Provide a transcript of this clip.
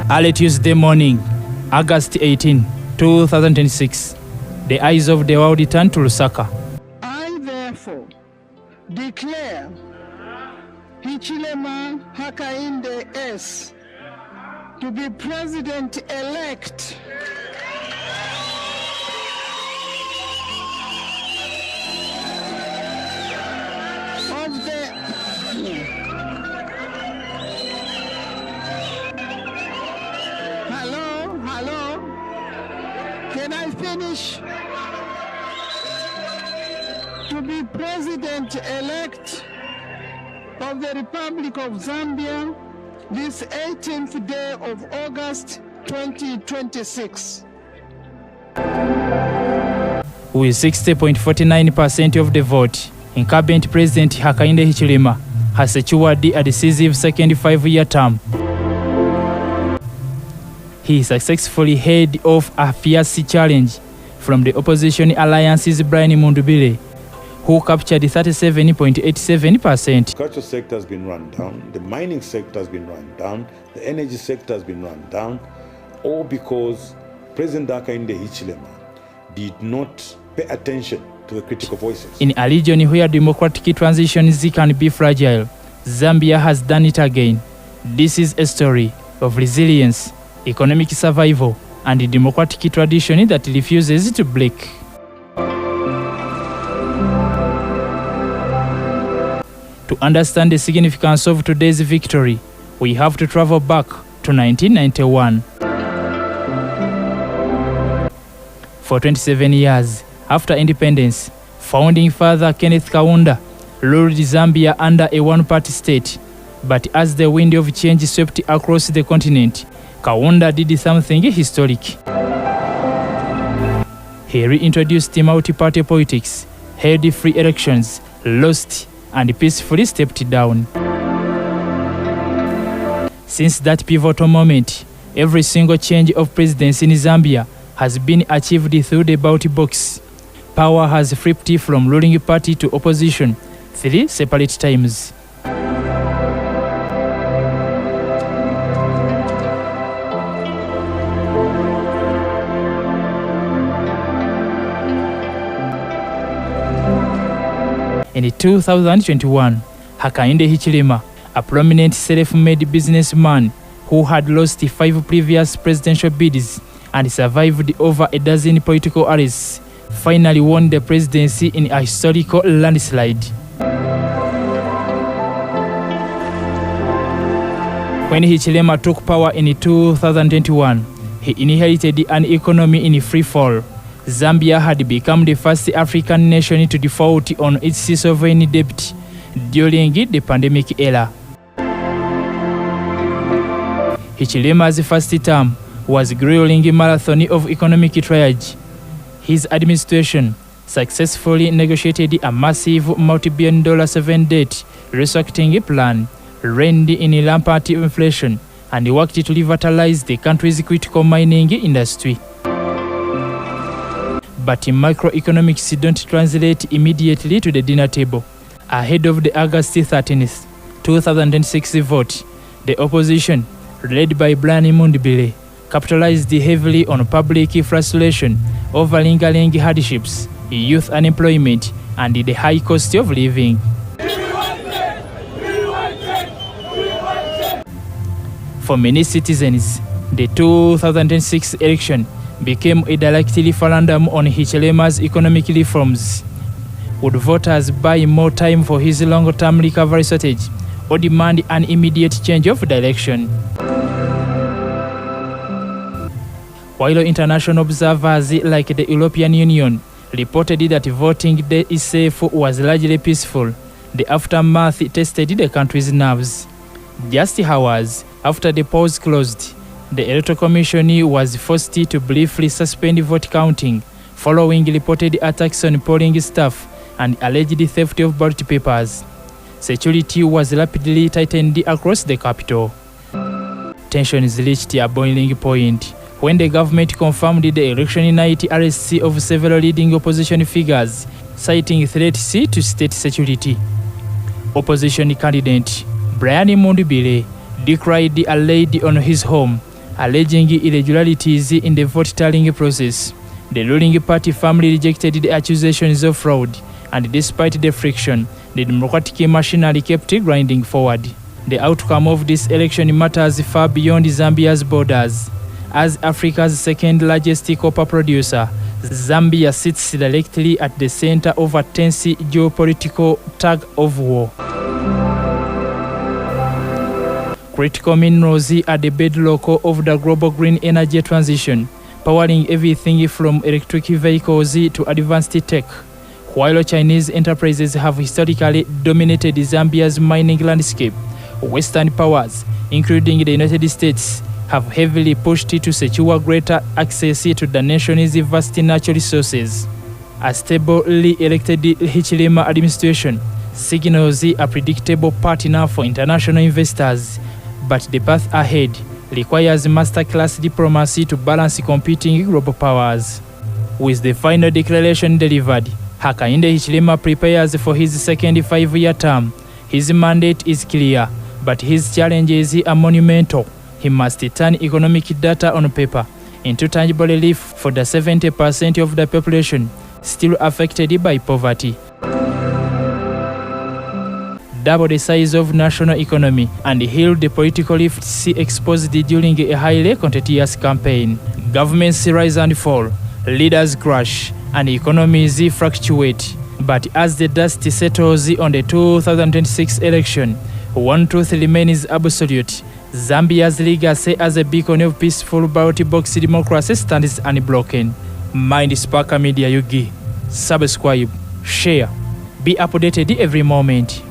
Early Tuesday morning, August 18, 2026, the eyes of the world turned to Lusaka. I therefore declare Hichilema Hakainde S to be President-elect of the... Hello? Can I finish? To be President-elect of the Republic of Zambia this 18th day of August 2026. With 60.49% of the vote, incumbent President Hakainde Hichilema has secured a decisive second 5-year term. He successfully headed off a fierce challenge from the opposition alliance's Brian Mundubile, who captured 37.87%. The culture sector has been run down, the mining sector has been run down, the energy sector has been run down, all because President Hakainde Hichilema did not pay attention to the critical voices. In a region where democratic transitions can be fragile, Zambia has done it again. This is a story of resilience, economic survival, and a democratic tradition that refuses to break. To understand the significance of today's victory, we have to travel back to 1991. For 27 years after independence, founding father Kenneth Kaunda ruled Zambia under a one-party state. But as the wind of change swept across the continent, Kaunda did something historic. He reintroduced multi-party politics, held free elections, lost, and peacefully stepped down. Since that pivotal moment, every single change of presidency in Zambia has been achieved through the ballot box. Power has flipped from ruling party to opposition 3 separate times. In 2021, Hakainde Hichilema, a prominent self-made businessman who had lost 5 previous presidential bids and survived over a dozen political arrests, finally won the presidency in a historical landslide. When Hichilema took power in 2021, he inherited an economy in free fall. Zambia had become the first African nation to default on its sovereign debt during the pandemic era. Hichilema's first term was a grueling marathon of economic triage. His administration successfully negotiated a massive multi-billion-dollar sovereign debt restructuring plan, reined in rampant inflation, and worked to revitalize the country's critical mining industry. But microeconomics don't translate immediately to the dinner table. Ahead of the August 13th, 2006 vote, the opposition, led by Brian Mundubile, capitalized heavily on public frustration over lingering hardships, youth unemployment, and the high cost of living. For many citizens, the 2006 election became a direct referendum on Hichilema's economic reforms. Would voters buy more time for his long-term recovery strategy or demand an immediate change of direction? While international observers like the European Union reported that voting day itself was largely peaceful, the aftermath tested the country's nerves. Just hours after the polls closed, the Electoral Commission was forced to briefly suspend vote counting following reported attacks on polling staff and alleged theft of ballot papers. Security was rapidly tightened across the capital. Tensions reached a boiling point when the government confirmed the election night arrests of several leading opposition figures, citing threats to state security. Opposition candidate Brian Mundubile decried a raid on his home, alleging irregularities in the vote tallying process. The ruling party firmly rejected the accusations of fraud, and despite the friction, the democratic machinery kept grinding forward. The outcome of this election matters far beyond Zambia's borders. As Africa's second largest copper producer, Zambia sits directly at the center of a tense geopolitical tug-of-war. Critical minerals are the bedrock of the global green energy transition, powering everything from electric vehicles to advanced tech. While Chinese enterprises have historically dominated Zambia's mining landscape, Western powers, including the United States, have heavily pushed to secure greater access to the nation's vast natural resources. A stably elected Hichilema administration signals a predictable partner for international investors, but the path ahead requires masterclass diplomacy to balance competing global powers. With the final declaration delivered, Hakainde Hichilema prepares for his second 5-year term. His mandate is clear, but his challenges are monumental. He must turn economic data on paper into tangible relief for the 70% of the population still affected by poverty. Double the size of national economy and heal the political rifts exposed during a highly contentious campaign. Governments rise and fall, leaders crash, and economies fluctuate. But as the dust settles on the 2026 election, one truth remains absolute. Zambia's legacy as a beacon of peaceful ballot box democracy stands unbroken. Mind Sparker Media Yugi. Subscribe, share, be updated every moment.